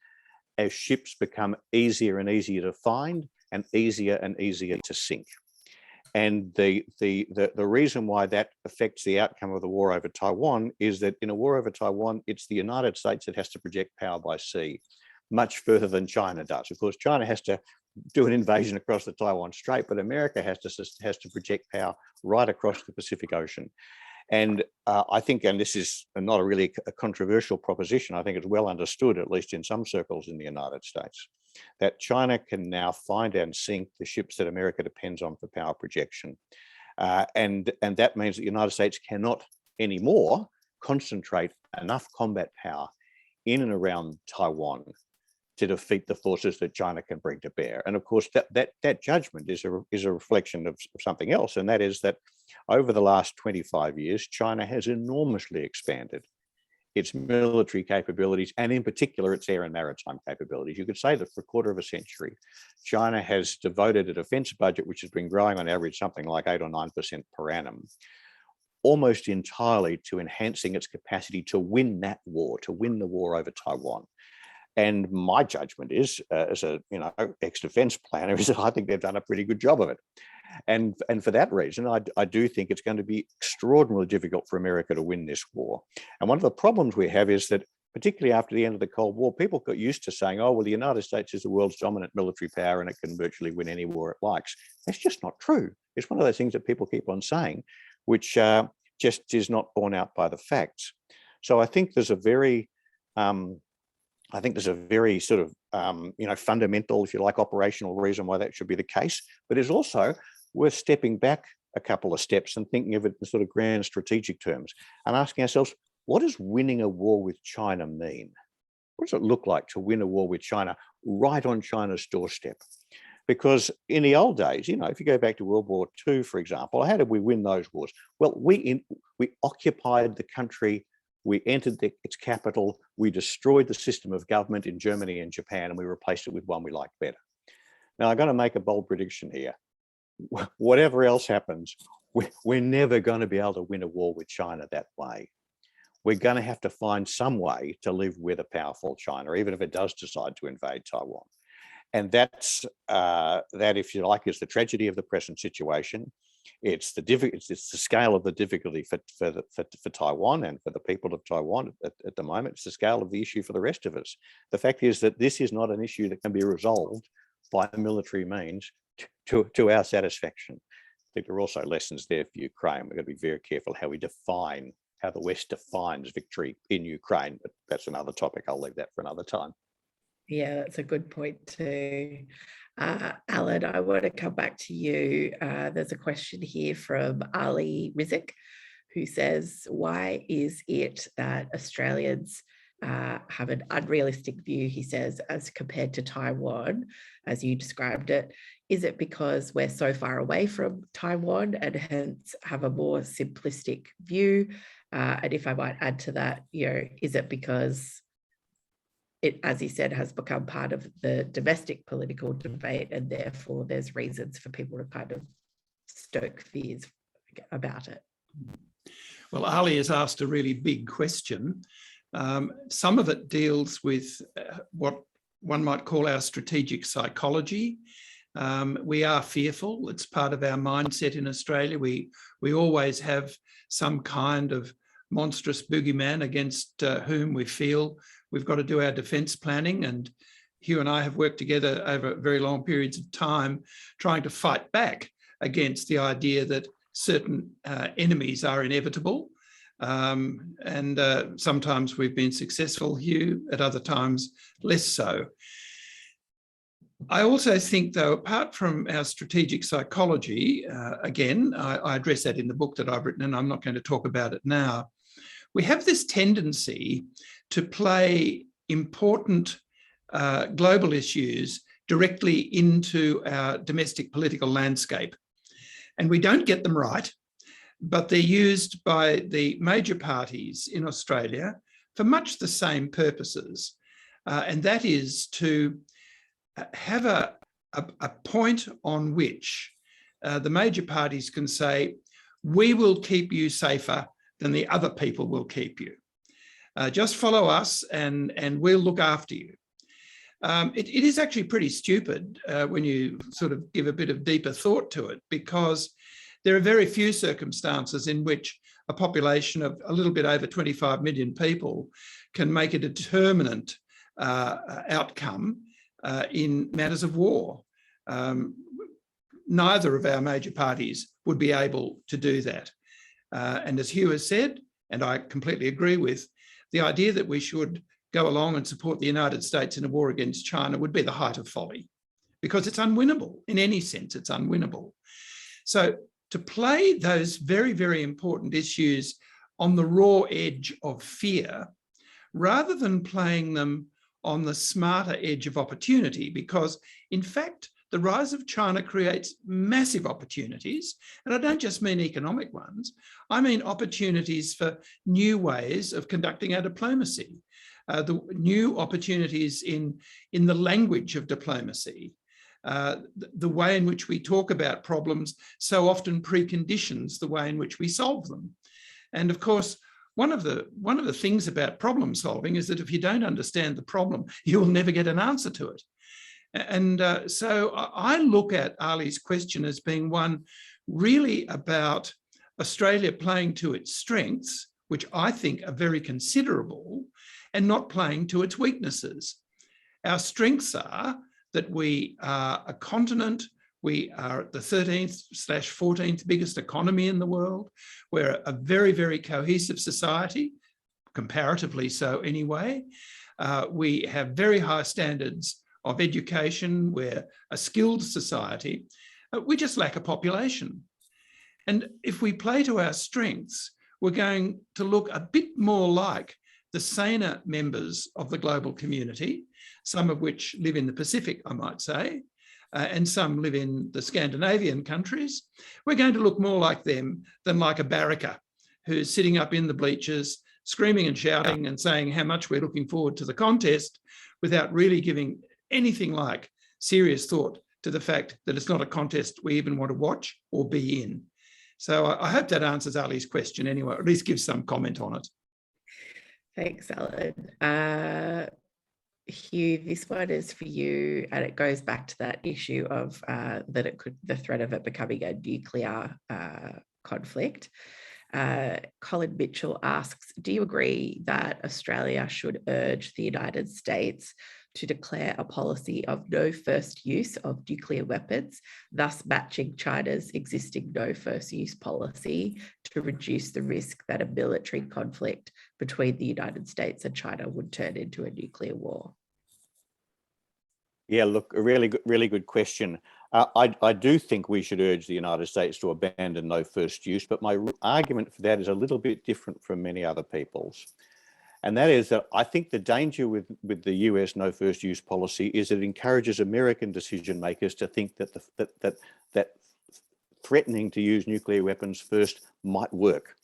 as ships become easier and easier to find and easier to sink. And the reason why that affects the outcome of the war over Taiwan is that in a war over Taiwan, it's the United States that has to project power by sea much further than China does. Of course, China has to do an invasion across the Taiwan Strait, but America has to project power right across the Pacific Ocean. And I think, and this is not a controversial proposition, I think it's well understood, at least in some circles in the United States, that China can now find and sink the ships that America depends on for power projection. And that means that the United States cannot anymore concentrate enough combat power in and around Taiwan to defeat the forces that China can bring to bear. And of course, that judgment is a reflection of something else, and that is that over the last 25 years, China has enormously expanded its military capabilities, and in particular, its air and maritime capabilities. You could say that for a quarter of a century, China has devoted a defense budget, which has been growing on average something like 8 or 9% per annum, almost entirely to enhancing its capacity to win that war, to win the war over Taiwan. And my judgment is, as a ex-defense planner, is that I think they've done a pretty good job of it. And for that reason, I do think it's going to be extraordinarily difficult for America to win this war. And one of the problems we have is that, particularly after the end of the Cold War, people got used to saying, oh, well, the United States is the world's dominant military power and it can virtually win any war it likes. That's just not true. It's one of those things that people keep on saying, which just is not borne out by the facts. So I think there's a very sort of, fundamental, if you like, operational reason why that should be the case. But it's also worth stepping back a couple of steps and thinking of it in sort of grand strategic terms and asking ourselves, what does winning a war with China mean? What does it look like to win a war with China right on China's doorstep? Because in the old days, if you go back to World War II, for example, how did we win those wars? Well, we occupied the country. We entered its capital, we destroyed the system of government in Germany and Japan, and we replaced it with one we liked better. Now, I'm going to make a bold prediction here. Whatever else happens, we're never going to be able to win a war with China that way. We're going to have to find some way to live with a powerful China, even if it does decide to invade Taiwan. And that's, that, if you like, is the tragedy of the present situation. It's the scale of the difficulty for Taiwan and for the people of Taiwan at the moment. It's the scale of the issue for the rest of us. The fact is that this is not an issue that can be resolved by military means to our satisfaction. I think there are also lessons there for Ukraine. We've got to be very careful how we define, how the West defines victory in Ukraine, but that's another topic. I'll leave that for another time. Yeah, that's a good point too. Allan, I want to come back to you. There's a question here from Ali Rizik, who says, why is it that Australians have an unrealistic view, he says, as compared to Taiwan, as you described it? Is it because we're so far away from Taiwan and hence have a more simplistic view? And if I might add to that, is it because it, as he said, has become part of the domestic political debate, and therefore there's reasons for people to kind of stoke fears about it? Well, Ali has asked a really big question. Some of it deals with what one might call our strategic psychology. We are fearful. It's part of our mindset in Australia. We always have some kind of monstrous boogeyman against whom we feel we've got to do our defence planning. And Hugh and I have worked together over very long periods of time trying to fight back against the idea that certain enemies are inevitable. And sometimes we've been successful, Hugh, at other times less so. I also think, though, apart from our strategic psychology, again, I address that in the book that I've written, and I'm not going to talk about it now. We have this tendency to play important global issues directly into our domestic political landscape. And we don't get them right, but they're used by the major parties in Australia for much the same purposes. And that is to have a point on which the major parties can say, we will keep you safer than the other people will keep you. Just follow us and we'll look after you. It is actually pretty stupid when you sort of give a bit of deeper thought to it, because there are very few circumstances in which a population of a little bit over 25 million people can make a determinant outcome in matters of war. Neither of our major parties would be able to do that. And as Hugh has said, and I completely agree with, the idea that we should go along and support the United States in a war against China would be the height of folly, because it's unwinnable. In any sense, it's unwinnable. So to play those very, very important issues on the raw edge of fear, rather than playing them on the smarter edge of opportunity, because in fact, the rise of China creates massive opportunities. And I don't just mean economic ones. I mean opportunities for new ways of conducting our diplomacy, the new opportunities in the language of diplomacy, the way in which we talk about problems so often preconditions the way in which we solve them. And of course, one of the things about problem solving is that if you don't understand the problem, you will never get an answer to it. And so I look at Ali's question as being one really about Australia playing to its strengths, which I think are very considerable, and not playing to its weaknesses. Our strengths are that we are a continent, we are the 13th/14th biggest economy in the world, we're a very, very cohesive society, comparatively so anyway. We have very high standards of education, we're a skilled society, we just lack a population. And if we play to our strengths, we're going to look a bit more like the saner members of the global community, some of which live in the Pacific, I might say, and some live in the Scandinavian countries. We're going to look more like them than like a barracker who's sitting up in the bleachers, screaming and shouting and saying how much we're looking forward to the contest without really giving anything like serious thought to the fact that it's not a contest we even want to watch or be in. So I hope that answers Ali's question anyway, or at least gives some comment on it. Thanks, Allan. Hugh, this one is for you, and it goes back to that issue of the threat of it becoming a nuclear conflict. Colin Mitchell asks, do you agree that Australia should urge the United States to declare a policy of no first use of nuclear weapons, thus matching China's existing no first use policy to reduce the risk that a military conflict between the United States and China would turn into a nuclear war? Yeah, look, a really good question. I do think we should urge the United States to abandon no first use, but my argument for that is a little bit different from many other people's. And that is that I think the danger with the US no first use policy is it encourages American decision makers to think that that threatening to use nuclear weapons first might work.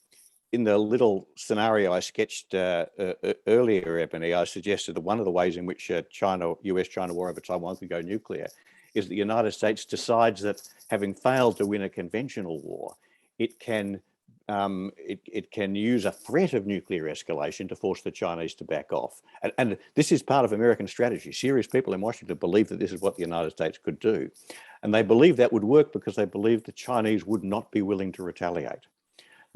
In the little scenario I sketched earlier, Ebony, I suggested that one of the ways in which US-China war over Taiwan could go nuclear is the United States decides that having failed to win a conventional war, it can use a threat of nuclear escalation to force the Chinese to back off. And this is part of American strategy. Serious people in Washington believe that this is what the United States could do. And they believe that would work because they believe the Chinese would not be willing to retaliate.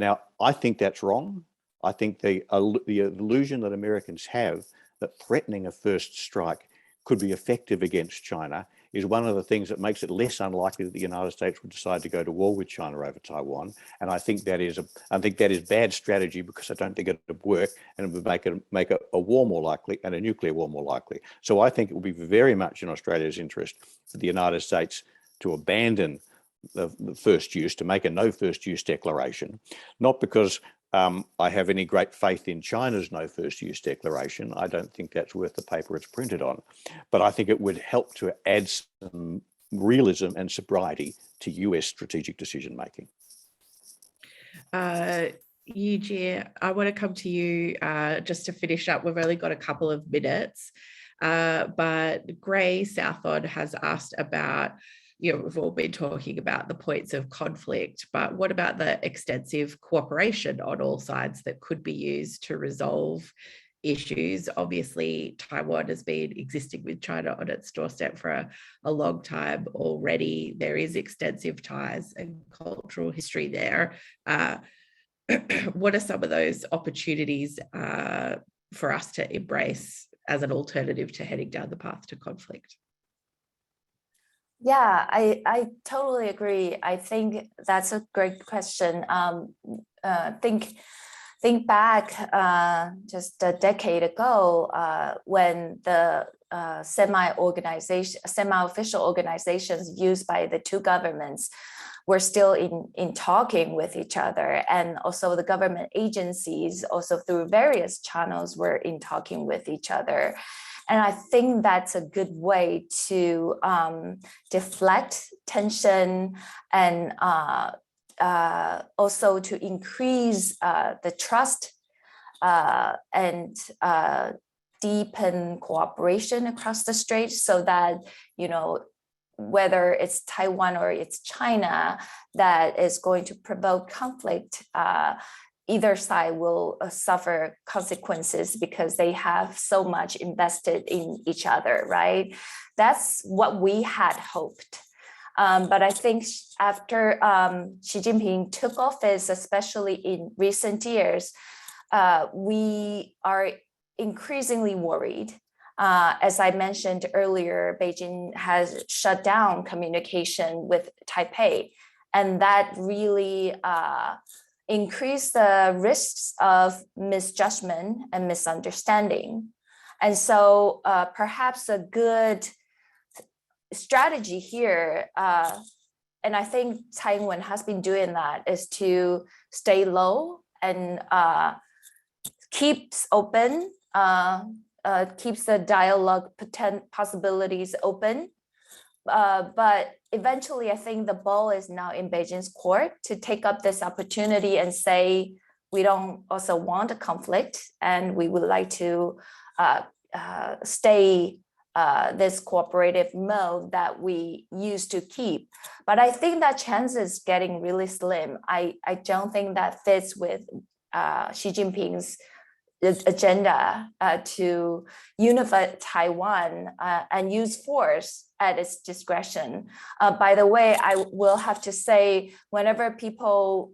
Now, I think that's wrong. I think the illusion that Americans have that threatening a first strike could be effective against China is one of the things that makes it less unlikely that the United States would decide to go to war with China over Taiwan. And I think that is bad strategy because I don't think it would work, and it would make a war more likely and a nuclear war more likely. So I think it would be very much in Australia's interest for the United States to abandon the first use, to make a no first use declaration, not because I have any great faith in China's no first use declaration. I don't think that's worth the paper it's printed on, but I think it would help to add some realism and sobriety to US strategic decision making. Yu-Jie, I want to come to you just to finish up. We've only got a couple of minutes, but Gray Southon has asked about, we've all been talking about the points of conflict, but what about the extensive cooperation on all sides that could be used to resolve issues? Obviously, Taiwan has been existing with China on its doorstep for a long time already. There is extensive ties and cultural history there. What are some of those opportunities for us to embrace as an alternative to heading down the path to conflict? Yeah, I totally agree. I think that's a great question. Think back just a decade ago when the semi-official organizations used by the two governments were still in talking with each other, and also the government agencies also through various channels were in talking with each other. And I think that's a good way to deflect tension and also to increase the trust and deepen cooperation across the strait, so that, whether it's Taiwan or it's China that is going to provoke conflict, either side will suffer consequences because they have so much invested in each other, right? That's what we had hoped. But I think after Xi Jinping took office, especially in recent years, we are increasingly worried. As I mentioned earlier, Beijing has shut down communication with Taipei, and that really increase the risks of misjudgment and misunderstanding. And so perhaps a good strategy here, and I think Taiwan has been doing that, is to stay low and keeps open, keeps the dialogue possibilities open. But eventually, I think the ball is now in Beijing's court to take up this opportunity and say, we don't also want a conflict, and we would like to stay this cooperative mode that we used to keep. But I think that chance is getting really slim. I don't think that fits with Xi Jinping's agenda to unify Taiwan and use force at its discretion. By the way, I will have to say, whenever people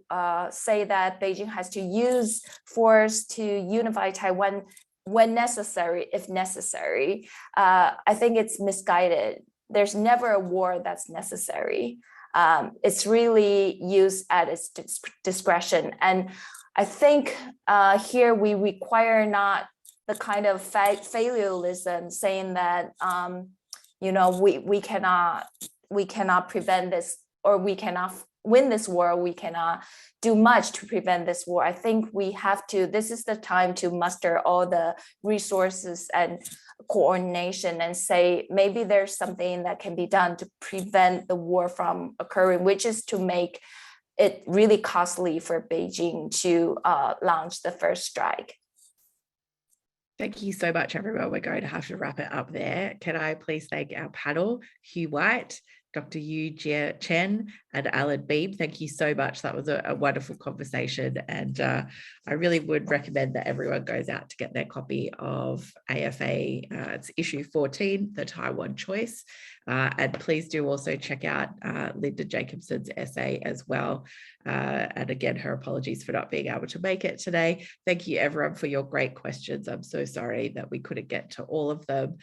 say that Beijing has to use force to unify Taiwan when necessary, if necessary, I think it's misguided. There's never a war that's necessary. It's really used at its discretion. And I think here we require not the kind of fatalism saying that we cannot prevent this, or we cannot win this war, we cannot do much to prevent this war. I think we have to, this is the time to muster all the resources and coordination and say, maybe there's something that can be done to prevent the war from occurring, which is to make it really costly for Beijing to launch the first strike. Thank you so much, everyone. We're going to have to wrap it up there. Can I please thank our panel, Hugh White, Dr. Yu-Jie Chen, and Allan Behm. Thank you so much. That was a wonderful conversation. And I really would recommend that everyone goes out to get their copy of AFA. It's issue 14, the Taiwan Choice. And please do also check out Linda Jacobson's essay as well. And again, her apologies for not being able to make it today. Thank you, everyone, for your great questions. I'm so sorry that we couldn't get to all of them.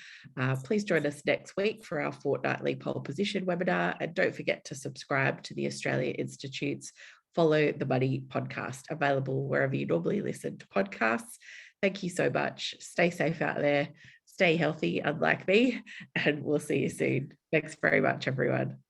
Please join us next week for our fortnightly pole position webinar. And don't forget to subscribe to the Australia Institute's Follow the Money podcast, available wherever you normally listen to podcasts. Thank you so much. Stay safe out there. Stay healthy, unlike me, and we'll see you soon. Thanks very much, everyone.